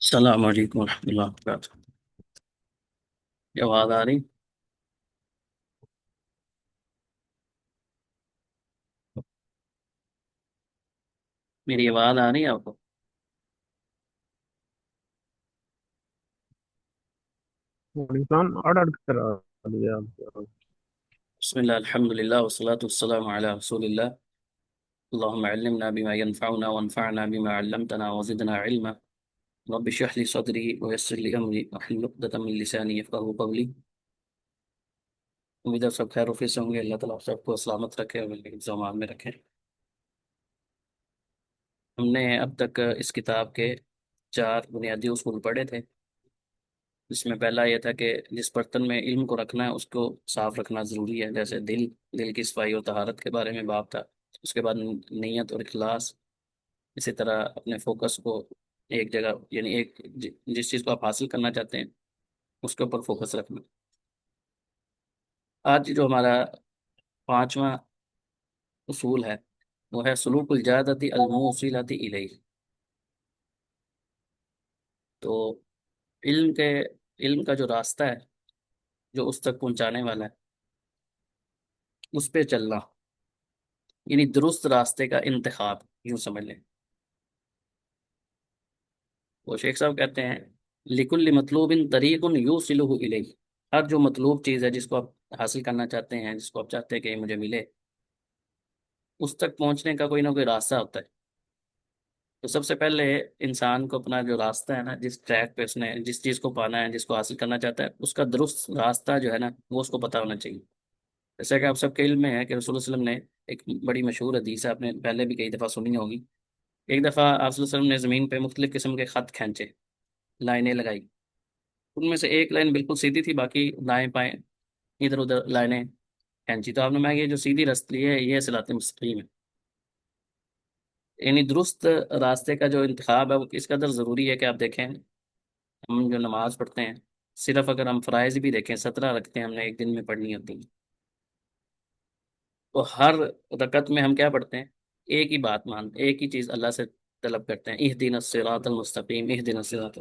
السلام علیکم ورحمۃ اللہ وبرکاتہ۔ یہ آواز آ رہی؟ میری آواز آ رہی ہے آپ کو؟ انسان اڑ اڑ کر آ دیا بسم اللہ الحمد للہ والصلاة والسلام علی رسول اللہ۔ اللهم علمنا بما ينفعنا وانفعنا بما علمتنا وزدنا علما، رب اشرح لي صدري ويسر لي امري واحلل عقدة من لساني يفقهوا قولي۔ امید ہے سب خیر و سے ہوں گے، اللہ تعالیٰ آپ سب کو سلامت رکھے اور انتظامات میں رکھے۔ ہم نے اب تک اس کتاب کے چار بنیادی اصول پڑھے تھے، جس میں پہلا یہ تھا کہ جس برتن میں علم کو رکھنا ہے اس کو صاف رکھنا ضروری ہے، جیسے دل کی صفائی اور طہارت کے بارے میں باب تھا۔ اس کے بعد نیت اور اخلاص، اسی طرح اپنے فوکس کو ایک جگہ، یعنی جس چیز کو آپ حاصل کرنا چاہتے ہیں اس کے اوپر فوکس رکھنا۔ آج جو ہمارا پانچواں اصول ہے وہ ہے سلوک الجادتی الموصلۃ الیہ۔ تو علم کے علم کا جو راستہ ہے جو اس تک پہنچانے والا ہے اس پہ چلنا، یعنی درست راستے کا انتخاب، یوں سمجھ لیں۔ وہ شیخ صاحب کہتے ہیں لکل مطلوب طریق یوصلہ الیہ، ہر جو مطلوب چیز ہے جس کو آپ حاصل کرنا چاہتے ہیں، جس کو آپ چاہتے ہیں کہ یہ مجھے ملے، اس تک پہنچنے کا کوئی نہ کوئی راستہ ہوتا ہے۔ تو سب سے پہلے انسان کو اپنا جو راستہ ہے نا، جس ٹریک پہ اس نے جس چیز کو پانا ہے، جس کو حاصل کرنا چاہتا ہے، اس کا درست راستہ جو ہے نا وہ اس کو پتہ ہونا چاہیے۔ جیسا کہ آپ سب کے علم میں ہے کہ رسول اللہ علیہ وسلم نے ایک بڑی مشہور حدیث ہے، آپ نے پہلے بھی کئی دفعہ سنی ہوگی۔ ایک دفعہ آپ صلی اللہ علیہ وسلم نے زمین پہ مختلف قسم کے خط کھینچے، لائنیں لگائی۔ ان میں سے ایک لائن بالکل سیدھی تھی، باقی دائیں بائیں ادھر ادھر لائنیں کھینچی۔ تو آپ نے، میں یہ جو سیدھی رستی ہے یہ صراط مستقیم ہے، یعنی درست راستے کا جو انتخاب ہے وہ اس قدر ضروری ہے کہ آپ دیکھیں، ہم جو نماز پڑھتے ہیں، صرف اگر ہم فرائض بھی دیکھیں 17 رکھتے ہیں ہم نے ایک دن میں پڑھنی ہوتی ہیں، تو ہر رکعت میں ہم کیا پڑھتے ہیں؟ ایک ہی بات مانتے، ایک ہی چیز اللہ سے طلب کرتے ہیں، اہدنا الصراط المستقیم اہدنا الصراط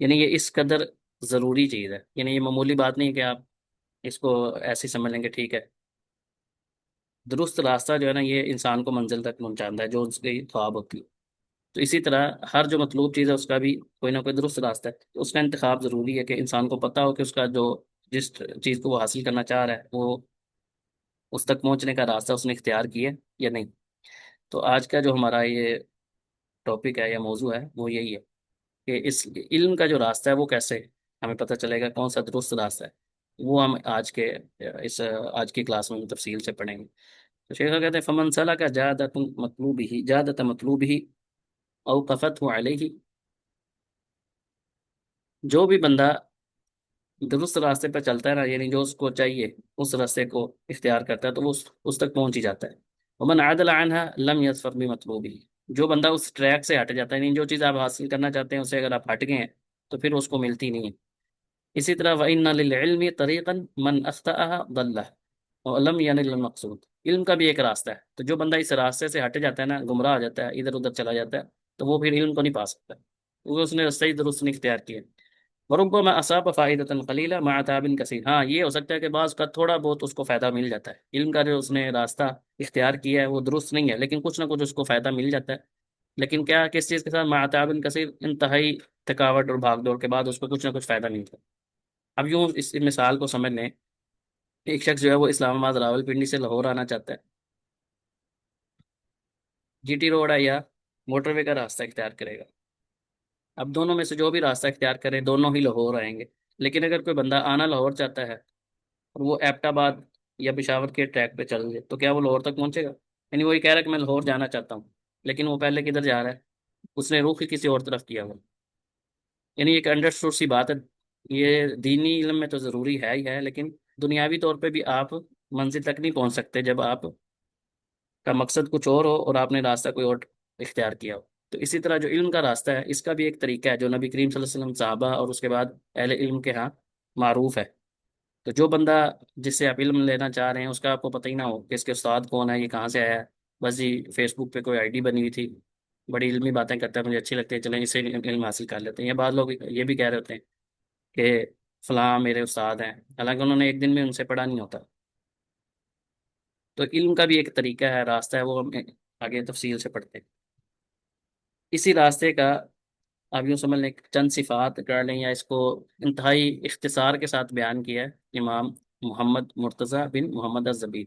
یعنی یہ اس قدر ضروری چیز ہے، یعنی یہ معمولی بات نہیں ہے کہ آپ اس کو ایسے ہی سمجھ لیں کہ ٹھیک ہے۔ درست راستہ جو ہے نا یہ انسان کو منزل تک پہنچاتا ہے جو اس کی خواب ہوتی ہے۔ تو اسی طرح ہر جو مطلوب چیز ہے اس کا بھی کوئی نہ کوئی درست راستہ ہے، تو اس کا انتخاب ضروری ہے کہ انسان کو پتہ ہو کہ اس کا جو جس چیز کو وہ حاصل کرنا چاہ رہا ہے وہ اس تک پہنچنے کا راستہ اس نے اختیار کیا ہے یا نہیں۔ تو آج کا جو ہمارا یہ ٹاپک ہے یا موضوع ہے وہ یہی ہے کہ اس علم کا جو راستہ ہے وہ کیسے ہمیں پتہ چلے گا، کون سا درست راستہ ہے، وہ ہم اس آج کی کلاس میں تفصیل سے پڑھیں گے۔ تو شیخ کہتے ہیں فمن سلک جادت مطلوبہ اوقفتہ علیہ، جو بھی بندہ درست راستے پہ چلتا ہے نا، یعنی جو اس کو چاہیے اس راستے کو اختیار کرتا ہے تو وہ اس تک پہنچ ہی جاتا ہے۔ ومن عدل عنها لم يظفر بمطلوبہ، جو بندہ اس ٹریک سے ہٹ جاتا ہے، یعنی جو چیز آپ حاصل کرنا چاہتے ہیں اسے اگر آپ ہٹ گئے ہیں تو پھر اس کو ملتی نہیں ہے۔ اسی طرح وَإِنَّ لِلْعِلْمِ طَرِيقًا مَنْ أَخْطَأَهَا ضَلَّهُ وَلَمْ يَنِلْ الْمَقْصُودِ، علم کا بھی ایک راستہ ہے، تو جو بندہ اس راستے سے ہٹ جاتا ہے نا، گمراہ ہو جاتا ہے، ادھر ادھر چلا جاتا ہے، تو وہ پھر علم کو نہیں پا سکتا کیونکہ اس نے صحیح درست نہیں اختیار کیا۔ وربما اصاب فائدۃ قلیلہ مع تعب کثیر، ہاں یہ ہو سکتا ہے کہ بعض کا تھوڑا بہت اس کو فائدہ مل جاتا ہے، علم کا جو اس نے راستہ اختیار کیا ہے وہ درست نہیں ہے لیکن کچھ نہ کچھ اس کو فائدہ مل جاتا ہے۔ لیکن کیا کس چیز کے ساتھ؟ مع تعب کثیر، انتہائی تھکاوٹ اور بھاگ دوڑ کے بعد اس کو کچھ نہ کچھ فائدہ ملتا ہے۔ اب یوں اس مثال کو سمجھ لیں، ایک شخص جو ہے وہ اسلام آباد راول پنڈی سے لاہور آنا چاہتا ہے، جی ٹی روڈ ہے یا موٹر وے کا راستہ اختیار کرے گا۔ اب دونوں میں سے جو بھی راستہ اختیار کرے دونوں ہی لاہور آئیں گے، لیکن اگر کوئی بندہ آنا لاہور چاہتا ہے اور وہ ایبٹ آباد یا پشاور کے ٹریک پہ چل جائے تو کیا وہ لاہور تک پہنچے گا؟ یعنی وہی کہہ رہا ہے کہ میں لاہور جانا چاہتا ہوں، لیکن وہ پہلے کدھر جا رہا ہے؟ اس نے رخ ہی کسی اور طرف کیا ہوا۔ یعنی ایک انڈرسٹوڈ سی بات ہے، یہ دینی علم میں تو ضروری ہے ہی ہے، لیکن دنیاوی طور پہ بھی آپ منزل تک نہیں پہنچ سکتے جب آپ کا مقصد کچھ اور ہو اور آپ نے راستہ کوئی اور اختیار کیا ہو۔ تو اسی طرح جو علم کا راستہ ہے اس کا بھی ایک طریقہ ہے جو نبی کریم صلی اللہ علیہ وسلم، صحابہ اور اس کے بعد اہل علم کے ہاں معروف ہے۔ تو جو بندہ جس سے آپ علم لینا چاہ رہے ہیں اس کا آپ کو پتہ ہی نہ ہو کہ اس کے استاد کون ہے، یہ کہاں سے آیا ہے، بس جی فیس بک پہ کوئی آئی ڈی بنی ہوئی تھی بڑی علمی باتیں کرتا ہے، مجھے اچھی لگتی ہے، چلیں اسے علم حاصل کر لیتے ہیں. یا بعض لوگ یہ بھی کہہ رہے ہوتے ہیں کہ فلاں میرے استاد ہیں، حالانکہ انہوں نے ایک دن میں ان سے پڑھا نہیں ہوتا. تو علم کا بھی ایک طریقہ ہے، راستہ ہے، وہ ہم آگے تفصیل سے پڑھتے ہیں. اسی راستے کا آپ یوں سمجھ لیں کہ چند صفات کر لیں، یا اس کو انتہائی اختصار کے ساتھ بیان کیا ہے امام محمد مرتضی بن محمد الزبیدی.